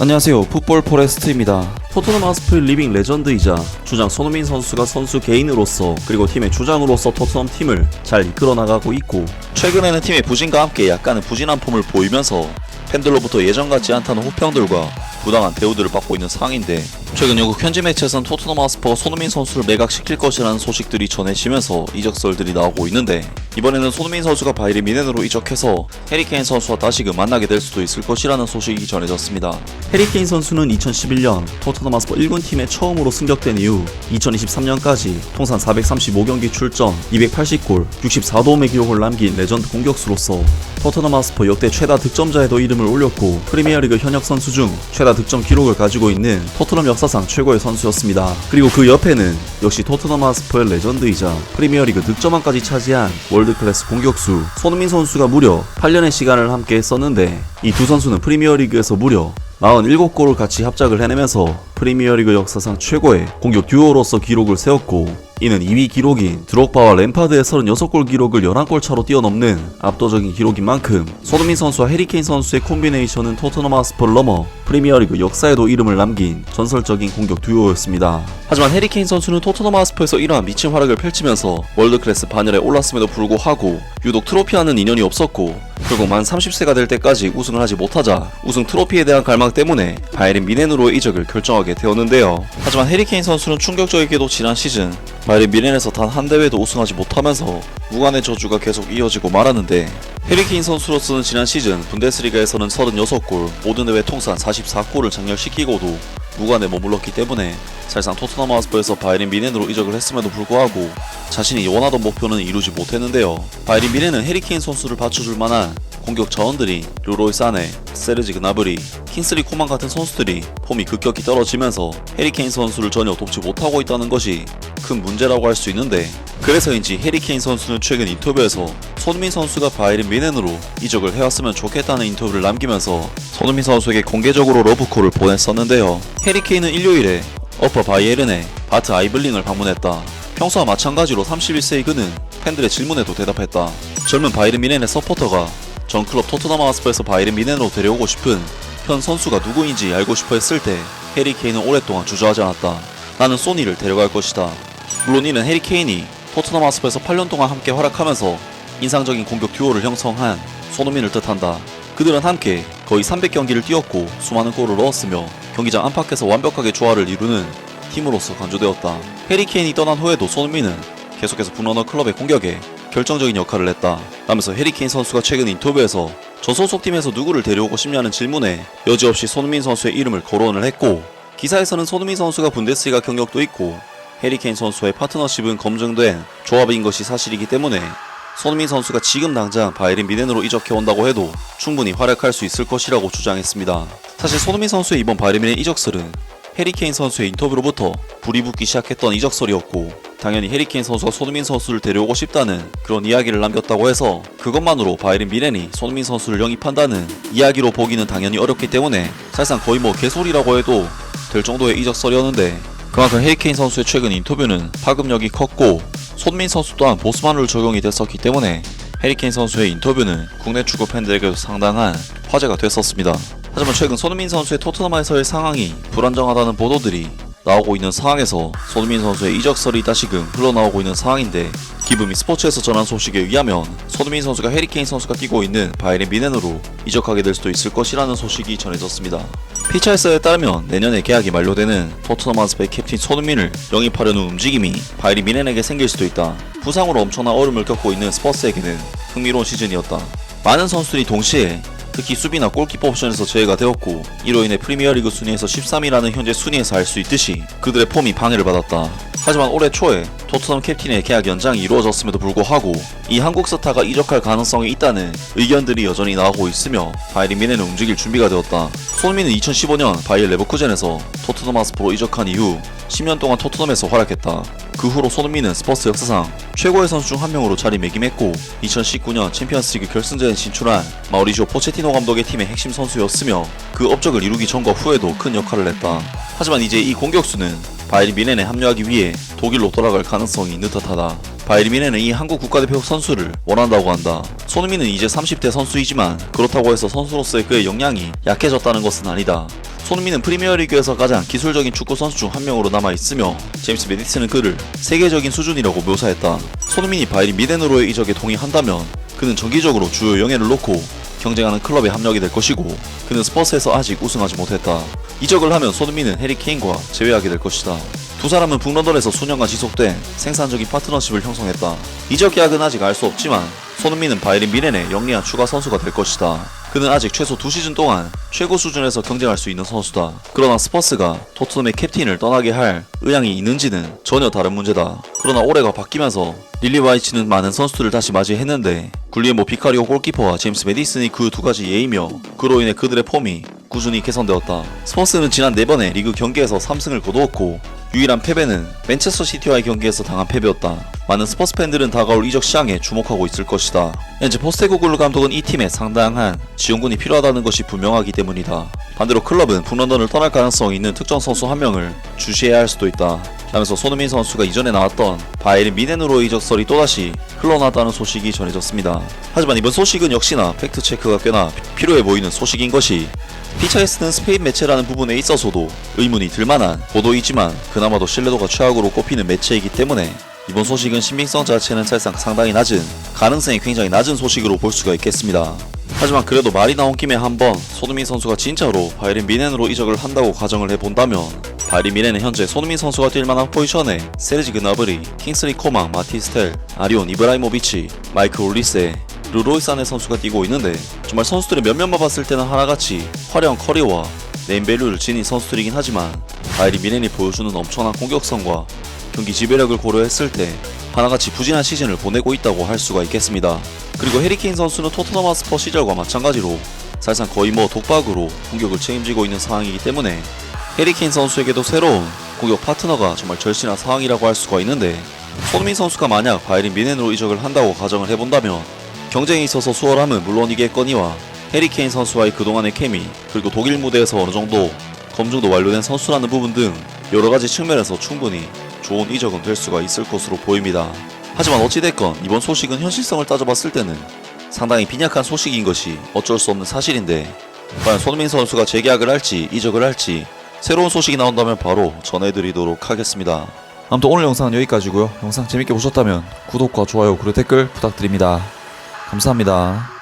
안녕하세요, 풋볼 포레스트입니다. 토트넘 하스프의 리빙 레전드이자 주장 손흥민 선수가 선수 개인으로서 그리고 팀의 주장으로서 토트넘 팀을 잘 이끌어 나가고 있고, 최근에는 팀의 부진과 함께 약간은 부진한 폼을 보이면서 팬들로부터 예전 같지 않다는 호평들과 부당한 대우들을 받고 있는 상황인데, 최근 영국 현지 매체에서는 토트넘 하스퍼가 손흥민 선수를 매각시킬 것이라는 소식들이 전해지면서 이적설들이 나오고 있는데, 이번에는 손흥민 선수가 바이에른 뮌헨으로 이적해서 해리 케인 선수와 다시금 만나게 될 수도 있을 것이라는 소식이 전해졌습니다. 해리 케인 선수는 2011년 토트넘 하스퍼 1군 팀에 처음으로 승격된 이후 2023년까지 통산 435경기 출전, 280골, 64도움의 기록을 남긴 레전드 공격수로서 토트넘 하스퍼 역대 최다 득점자에도 이름을 올렸고, 프리미어리그 현역 선수 중 최다 득점 기록을 가지고 있는 토트넘 역사상 최고의 선수였습니다. 그리고 그 옆에는 역시 토트넘 하스퍼의 레전드이자 프리미어리그 득점왕까지 차지한 월드클래스 공격수 손흥민 선수가 무려 8년의 시간을 함께 했었는데, 이 두 선수는 프리미어리그에서 무려 47골을 같이 합작을 해내면서 프리미어리그 역사상 최고의 공격 듀오로서 기록을 세웠고, 이는 2위 기록인 드록바와 램파드의 36골 기록을 11골 차로 뛰어넘는 압도적인 기록인 만큼 손흥민 선수와 해리 케인 선수의 콤비네이션은 토트넘 하스퍼를 넘어 프리미어리그 역사에도 이름을 남긴 전설적인 공격 듀오였습니다. 하지만 해리 케인 선수는 토트넘 하스퍼에서 이러한 미친 활약을 펼치면서 월드클래스 반열에 올랐음에도 불구하고 유독 트로피와는 인연이 없었고, 결국 만 30세가 될 때까지 우승을 하지 못하자 우승 트로피에 대한 갈망 때문에 바이에른 뮌헨으로의 이적을 결정하게 되었는데요. 하지만 해리 케인 선수는 충격적이게도 지난 시즌 바이에른 뮌헨에서 단 한 대회도 우승하지 못하면서 무관의 저주가 계속 이어지고 말았는데, 해리 케인 선수로서는 지난 시즌 분데스리가에서는 36골, 모든 대회 통산 44골을 장렬시키고도 무관에 머물렀기 때문에 사실상 토트넘 하스퍼에서 바이에른 뮌헨으로 이적을 했음에도 불구하고 자신이 원하던 목표는 이루지 못했는데요. 바이에른 뮌헨은 해리 케인 선수를 받쳐줄 만한 공격 자원들이 르로이 사네, 세르지 그나브리, 킹슬리 코만 같은 선수들이 폼이 급격히 떨어지면서 해리 케인 선수를 전혀 돕지 못하고 있다는 것이 큰 문제라고 할 수 있는데, 그래서인지 해리 케인 선수는 최근 인터뷰에서 손흥민 선수가 바이에른 뮌헨으로 이적을 해왔으면 좋겠다는 인터뷰를 남기면서 손흥민 선수에게 공개적으로 러브콜을 보냈었는데요. 해리 케인은 일요일에 어퍼 바이에른의 바트 아이블링을 방문했다. 평소와 마찬가지로 31세의 그는 팬들의 질문에도 대답했다. 젊은 바이에른 뮌헨의 서포터가 전 클럽 토트넘 하스퍼에서 바이에른 뮌헨으로 데려오고 싶은 현 선수가 누구인지 알고 싶어 했을 때 해리 케인은 오랫동안 주저하지 않았다. 나는 소니를 데려갈 것이다. 물론 이는 해리 케인이 토트넘 하스퍼에서 8년 동안 함께 활약하면서 인상적인 공격 듀오를 형성한 손흥민을 뜻한다. 그들은 함께 거의 300경기를 뛰었고 수많은 골을 넣었으며 경기장 안팎에서 완벽하게 조화를 이루는 팀으로서 강조되었다. 해리 케인이 떠난 후에도 손흥민은 계속해서 북런너 클럽의 공격에 결정적인 역할을 했다. 라면서 해리 케인 선수가 최근 인터뷰에서 저 소속팀에서 누구를 데려오고 싶냐는 질문에 여지없이 손흥민 선수의 이름을 거론을 했고, 기사에서는 손흥민 선수가 분데스리가 경력도 있고 해리 케인 선수의 파트너십은 검증된 조합인 것이 사실이기 때문에 손흥민 선수가 지금 당장 바이에른 뮌헨으로 이적해온다고 해도 충분히 활약할 수 있을 것이라고 주장했습니다. 사실 손흥민 선수의 이번 바이에른 뮌헨 이적설은 해리 케인 선수의 인터뷰로부터 불이 붙기 시작했던 이적설이었고, 당연히 해리 케인 선수가 손흥민 선수를 데려오고 싶다는 그런 이야기를 남겼다고 해서 그것만으로 바이에른 뮌헨이 손흥민 선수를 영입한다는 이야기로 보기는 당연히 어렵기 때문에 사실상 거의 개소리라고 해도 될 정도의 이적설이었는데, 그만큼 해리 케인 선수의 최근 인터뷰는 파급력이 컸고 손흥민 선수 또한 보스만룰 적용이 됐었기 때문에 해리 케인 선수의 인터뷰는 국내 축구 팬들에게도 상당한 화제가 됐었습니다. 하지만 최근 손흥민 선수의 토트넘에서의 상황이 불안정하다는 보도들이 나오고 있는 상황에서 손흥민 선수의 이적설이 다시금 흘러나오고 있는 상황인데, 기브미 스포츠에서 전한 소식에 의하면 손흥민 선수가 해리 케인 선수가 뛰고 있는 바이에른 뮌헨으로 이적하게 될 수도 있을 것이라는 소식이 전해졌습니다. 피차에서에 따르면 내년에 계약이 만료되는 토트넘 하스퍼의 캡틴 손흥민을 영입하려는 움직임이 바이에른 뮌헨에게 생길 수도 있다. 부상으로 엄청난 어려움을 겪고 있는 스퍼스에게는 흥미로운 시즌이었다. 많은 선수들이 동시에 특히 수비나 골키퍼 옵션에서 제외가 되었고, 이로 인해 프리미어리그 순위에서 13위라는 현재 순위에서 알 수 있듯이 그들의 폼이 방해를 받았다. 하지만 올해 초에 토트넘 캡틴의 계약 연장이 이루어졌음에도 불구하고 이 한국 스타가 이적할 가능성이 있다는 의견들이 여전히 나오고 있으며 바이에른 뮌헨은 움직일 준비가 되었다. 손흥민은 2015년 바이엘 레버쿠젠에서 토트넘 하스퍼로 이적한 이후 10년 동안 토트넘에서 활약했다. 그 후로 손흥민은 스퍼스 역사상 최고의 선수 중 한 명으로 자리매김했고 2019년 챔피언스리그 결승전에 진출한 마우리지오 포체티노 감독의 팀의 핵심 선수였으며 그 업적을 이루기 전과 후에도 큰 역할을 했다. 하지만 이제 이 공격수는 바이에른 뮌헨에 합류하기 위해 독일로 돌아갈 가능성이 있는 듯하다. 바이에른 뮌헨은 이 한국 국가대표 선수를 원한다고 한다. 손흥민은 이제 30대 선수이지만 그렇다고 해서 선수로서의 그의 역량이 약해졌다는 것은 아니다. 손흥민은 프리미어리그에서 가장 기술적인 축구 선수 중 한 명으로 남아있으며 제임스 메디슨은 그를 세계적인 수준이라고 묘사했다. 손흥민이 바이에른 뮌헨으로의 이적에 동의한다면 그는 정기적으로 주요 영예를 놓고 경쟁하는 클럽에 합력이 될 것이고 그는 스퍼스에서 아직 우승하지 못했다. 이적을 하면 손흥민은 해리 케인과 재회하게 될 것이다. 두 사람은 북런던에서 수년간 지속된 생산적인 파트너십을 형성했다. 이적 계약은 아직 알 수 없지만 손흥민은 바이에른 뮌헨의 영리한 추가 선수가 될 것이다. 그는 아직 최소 2시즌 동안 최고 수준에서 경쟁할 수 있는 선수다. 그러나 스퍼스가 토트넘의 캡틴을 떠나게 할 의향이 있는지는 전혀 다른 문제다. 그러나 올해가 바뀌면서 릴리 와이츠는 많은 선수들을 다시 맞이했는데 굴리에모 비카리오 골키퍼와 제임스 메디슨이 그 두 가지 예이며 그로 인해 그들의 폼이 꾸준히 개선되었다. 스퍼스는 지난 4번의 리그 경기에서 3승을 거두었고 유일한 패배는 맨체스터 시티와의 경기에서 당한 패배였다. 많은 스퍼스 팬들은 다가올 이적 시장에 주목하고 있을 것이다. 현재 포스테코글루 감독은 이 팀에 상당한 지원군이 필요하다는 것이 분명하기 때문이다. 반대로 클럽은 북런던을 떠날 가능성이 있는 특정 선수 한 명을 주시해야 할 수도 있다. 라면서 손흥민 선수가 이전에 나왔던 바이에른 뮌헨으로의 이적설이 또다시 흘러나왔다는 소식이 전해졌습니다. 하지만 이번 소식은 역시나 팩트체크가 꽤나 필요해 보이는 소식인 것이 피차에스는 스페인 매체라는 부분에 있어서도 의문이 들만한 보도이지만 그나마도 신뢰도가 최악으로 꼽히는 매체이기 때문에 이번 소식은 신빙성 자체는 사실상 상당히 낮은, 가능성이 굉장히 낮은 소식으로 볼 수가 있겠습니다. 하지만 그래도 말이 나온 김에 한번 손흥민 선수가 진짜로 바이에른 뮌헨으로 이적을 한다고 가정을 해본다면 바이에른 뮌헨은 현재 손흥민 선수가 뛸 만한 포지션에 세르지 그나브리, 킹슬리 코만, 마티스텔, 아리온 이브라이모비치, 마이크 올리세, 르로이 사네 선수가 뛰고 있는데 정말 선수들의 몇몇만 봤을 때는 하나같이 화려한 커리어와 네임밸류를 지닌 선수들이긴 하지만 바이에른 뮌헨이 보여주는 엄청난 공격성과 경기 지배력을 고려했을 때 하나같이 부진한 시즌을 보내고 있다고 할 수가 있겠습니다. 그리고 해리 케인 선수는 토트넘 하스퍼 시절과 마찬가지로 사실상 거의 독박으로 공격을 책임지고 있는 상황이기 때문에 해리 케인 선수에게도 새로운 공격 파트너가 정말 절실한 상황이라고 할 수가 있는데 손흥민 선수가 만약 바이에른 뮌헨으로 이적을 한다고 가정을 해본다면 경쟁에 있어서 수월함은 물론이겠거니와 해리 케인 선수와의 그동안의 케미 그리고 독일 무대에서 어느정도 검증도 완료된 선수라는 부분 등 여러가지 측면에서 충분히 좋은 이적은 될 수가 있을 것으로 보입니다. 하지만 어찌됐건 이번 소식은 현실성을 따져봤을 때는 상당히 빈약한 소식인 것이 어쩔 수 없는 사실인데 과연 손흥민 선수가 재계약을 할지 이적을 할지 새로운 소식이 나온다면 바로 전해드리도록 하겠습니다. 아무튼 오늘 영상은 여기까지고요. 영상 재밌게 보셨다면 구독과 좋아요 그리고 댓글 부탁드립니다. 감사합니다.